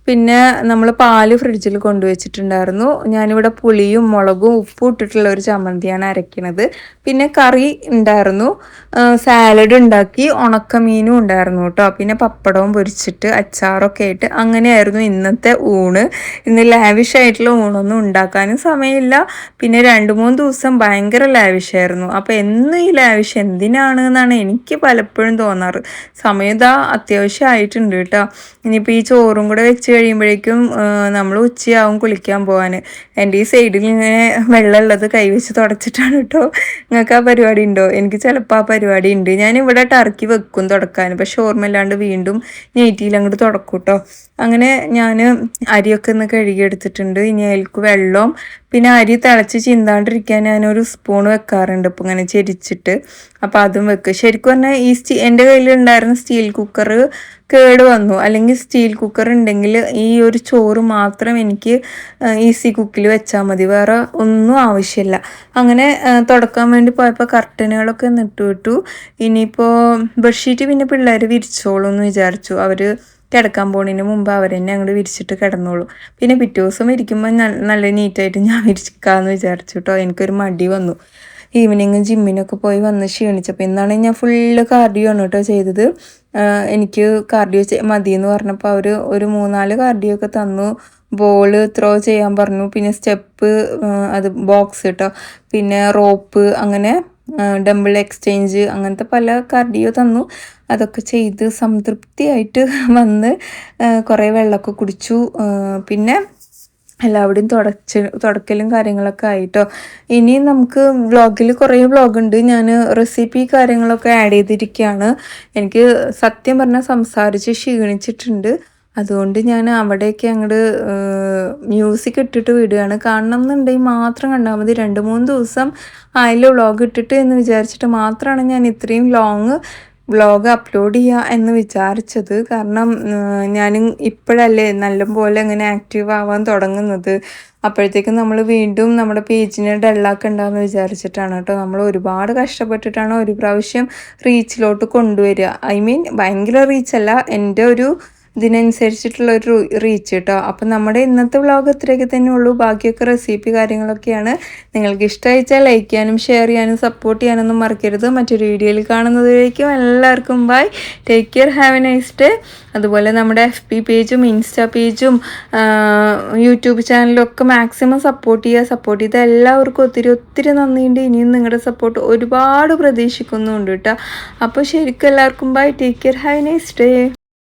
പിന്നെ നമ്മൾ പാല് ഫ്രിഡ്ജിൽ കൊണ്ടുവച്ചിട്ടുണ്ടായിരുന്നു. ഞാനിവിടെ പുളിയും മുളകും ഉപ്പും ഇട്ടിട്ടുള്ള ഒരു ചമ്മന്തിയാണ് അരയ്ക്കുന്നത്. പിന്നെ കറി ഉണ്ടായിരുന്നു, സാലഡ് ഉണ്ടാക്കി, ഉണക്കമീനും ഉണ്ടായിരുന്നു കേട്ടോ. പിന്നെ പപ്പടവും പൊരിച്ചിട്ട് അച്ചാറൊക്കെ ആയിട്ട് അങ്ങനെയായിരുന്നു ഇന്നത്തെ ഊണ്. ഇന്ന് ലാവിഷായിട്ടുള്ള ഊണൊന്നും ഉണ്ടാക്കാനും സമയമില്ല. പിന്നെ 2-3 ദിവസം ഭയങ്കര ലാവിഷായിരുന്നു. അപ്പോൾ എന്നും ഈ ലാവിഷ് എന്തിനാണ് എന്നാണ് എനിക്ക് പലപ്പോഴും തോന്നാറ്. സമയം അത്യാവശ്യമായിട്ടുണ്ട് കേട്ടോ. ഇനിയിപ്പോൾ ഈ ചോറും കൂടെ വെച്ച് കഴിയുമ്പോഴേക്കും നമ്മൾ ഉച്ചയാവും കുളിക്കാൻ പോകാൻ. എൻ്റെ ഈ സൈഡിൽ ഇങ്ങനെ വെള്ളമുള്ളത് കൈവച്ച് തുടച്ചിട്ടാണ് കേട്ടോ. നിങ്ങൾക്ക് ആ പരിപാടി ഉണ്ടോ? എനിക്ക് ചിലപ്പോൾ ആ പരിപാടി ഉണ്ട്. ഞാനിവിടെ ടർക്കി വെക്കും തുടക്കാൻ, പക്ഷെ ഓർമ്മയില്ലാണ്ട് വീണ്ടും നെയ്റ്റിയിൽ അങ്ങോട്ട് തുടക്കും കേട്ടോ. അങ്ങനെ ഞാൻ അരിയൊക്കെ ഒന്ന് കഴുകിയെടുത്തിട്ടുണ്ട്. ഇനി അതിലേക്ക് വെള്ളവും പിന്നെ അരി തിളച്ച് ചിന്താണ്ടിരിക്കാൻ ഞാനൊരു സ്പൂൺ വെക്കാറുണ്ട് ഇപ്പം ഇങ്ങനെ ചെരിച്ചിട്ട്. അപ്പോൾ അതും വെക്കും. ശരിക്കും പറഞ്ഞാൽ എൻ്റെ കയ്യിലുണ്ടായിരുന്ന സ്റ്റീൽ കുക്കർ കേട് വന്നു. അല്ലെങ്കിൽ സ്റ്റീൽ കുക്കർ ഉണ്ടെങ്കിൽ ഈ ഒരു ചോറ് മാത്രം എനിക്ക് ഈസി കുക്കിൽ വെച്ചാൽ മതി, വേറെ ഒന്നും ആവശ്യമില്ല. അങ്ങനെ തുടക്കാൻ വേണ്ടി പോയപ്പോൾ കർട്ടനുകളൊക്കെ വിട്ടു. ഇനിയിപ്പോൾ ബെഡ്ഷീറ്റ് പിന്നെ പിള്ളേർ വിരിച്ചോളൂ എന്ന് വിചാരിച്ചു. അവർ കിടക്കാൻ പോണതിന് മുമ്പ് അവരെന്നെ അങ്ങോട്ട് വിരിച്ചിട്ട് കിടന്നോളൂ. പിന്നെ പിറ്റേ ദിവസം ഇരിക്കുമ്പോൾ നല്ല നീറ്റായിട്ട് ഞാൻ വിരിക്കാമെന്ന് വിചാരിച്ചു കേട്ടോ. എനിക്കൊരു മടി വന്നു. ഈവനിങ് ജിമ്മിനൊക്കെ പോയി വന്ന് ക്ഷീണിച്ചപ്പോൾ ഇന്നാണ് ഞാൻ ഫുള്ള് കാർഡിയോ ആണ് കേട്ടോ ചെയ്തത്. എനിക്ക് കാർഡിയോ മതിയെന്ന് പറഞ്ഞപ്പോൾ അവർ ഒരു 3-4 കാർഡിയോ ഒക്കെ തന്നു. ബോള് ത്രോ ചെയ്യാൻ പറഞ്ഞു, പിന്നെ സ്റ്റെപ്പ്, അത് ബോക്സ് കേട്ടോ, പിന്നെ റോപ്പ്, അങ്ങനെ ഡംബിൾ എക്സ്ചേഞ്ച്, അങ്ങനത്തെ പല കാർഡിയോ തന്നു. അതൊക്കെ ചെയ്ത് സംതൃപ്തിയായിട്ട് വന്ന് കുറേ വെള്ളമൊക്കെ കുടിച്ചു. പിന്നെ എല്ലാവിടെയും തുടക്കലും കാര്യങ്ങളൊക്കെ ആയിട്ടോ. ഇനി നമുക്ക് വ്ളോഗിൽ കുറേ വ്ളോഗുണ്ട്. ഞാൻ റെസിപ്പി കാര്യങ്ങളൊക്കെ ആഡ് ചെയ്തിരിക്കുകയാണ്. എനിക്ക് സത്യം പറഞ്ഞാൽ സംസാരിച്ച് ക്ഷീണിച്ചിട്ടുണ്ട്. അതുകൊണ്ട് ഞാൻ അവിടെയൊക്കെ അങ്ങോട്ട് മ്യൂസിക് ഇട്ടിട്ട് വിടുകയാണ്. കാണണം എന്നുണ്ടെങ്കിൽ മാത്രം കണ്ടാൽ മതി. 2-3 ദിവസം ആയാലും വ്ളോഗ് ഇട്ടിട്ട് എന്ന് വിചാരിച്ചിട്ട് മാത്രമാണ് ഞാൻ ഇത്രയും ലോങ് വ്ളോഗ് അപ്ലോഡ് ചെയ്യുക എന്ന് വിചാരിച്ചത്. കാരണം ഞാൻ ഇപ്പോഴല്ലേ നല്ലപോലെ ഇങ്ങനെ ആക്റ്റീവ് ആവാൻ തുടങ്ങുന്നത്. അപ്പോഴത്തേക്കും നമ്മൾ വീണ്ടും നമ്മുടെ പേജിനെ ഡള്ളാക്കണ്ടെന്ന് വിചാരിച്ചിട്ടാണ് കേട്ടോ. നമ്മൾ ഒരുപാട് കഷ്ടപ്പെട്ടിട്ടാണ് ഒരു പ്രാവശ്യം റീച്ചിലോട്ട് കൊണ്ടുവരിക. ഐ മീൻ ഭയങ്കര റീച്ചല്ല, എൻ്റെ ഒരു ഇതിനനുസരിച്ചിട്ടുള്ളൊരു റീച്ച് കേട്ടോ. അപ്പം നമ്മുടെ ഇന്നത്തെ വ്ളോഗ് ഇത്രയൊക്കെ തന്നെ ഉള്ളൂ. ബാക്കിയൊക്കെ റെസിപ്പി കാര്യങ്ങളൊക്കെയാണ്. നിങ്ങൾക്ക് ഇഷ്ടമായിച്ചാൽ ലൈക്ക് ചെയ്യാനും ഷെയർ ചെയ്യാനും സപ്പോർട്ട് ചെയ്യാനൊന്നും മറക്കരുത്. മറ്റൊരു വീഡിയോയിൽ കാണുന്നതിലേക്കും എല്ലാവർക്കും bye, take care, have a nice day. അതുപോലെ നമ്മുടെ FB പേജും ഇൻസ്റ്റാ പേജും യൂട്യൂബ് ചാനലും ഒക്കെ മാക്സിമം സപ്പോർട്ട് ചെയ്ത എല്ലാവർക്കും ഒത്തിരി നന്ദിയുണ്ട്. ഇനിയും നിങ്ങളുടെ സപ്പോർട്ട് ഒരുപാട് പ്രതീക്ഷിക്കുന്നുണ്ട് കേട്ടോ. അപ്പോൾ ശരിക്കും എല്ലാവർക്കും bye, take care, have a nice day.